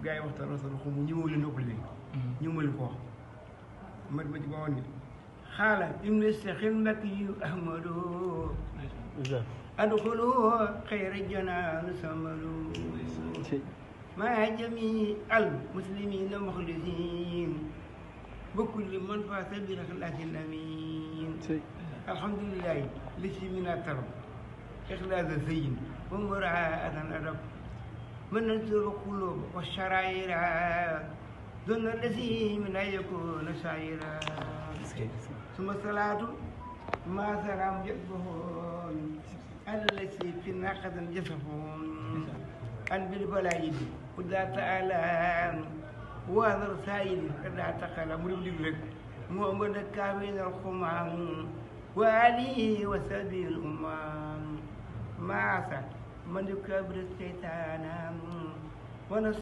gaa yi waxtaan waxtaan xaw ma ñëwoo leen ëpp leen. ñëw ma leen ko wax. ma ci waxoon ni xaala ibnu Seexil Makki Ahmadu adxulu xayra janaan samalu maa jami al muslimina muxlisin بكل من فات بالإخلاص الأمين الحمد لله لسي من الترب إخلاص الزين ومراعاة الأدب من ننزل القلوب والشرائر دون الذي من أن يكون شاعرا ثم الصلاة ما سلام جذبهم الذي في الناقة جسفهم أن بالبلايد وذا تعالى وهذا رسائل كذا تقال مريد لك محمد كامل الخمام وعلي وسبيل الأمام ما عسى من يكبر الشيطان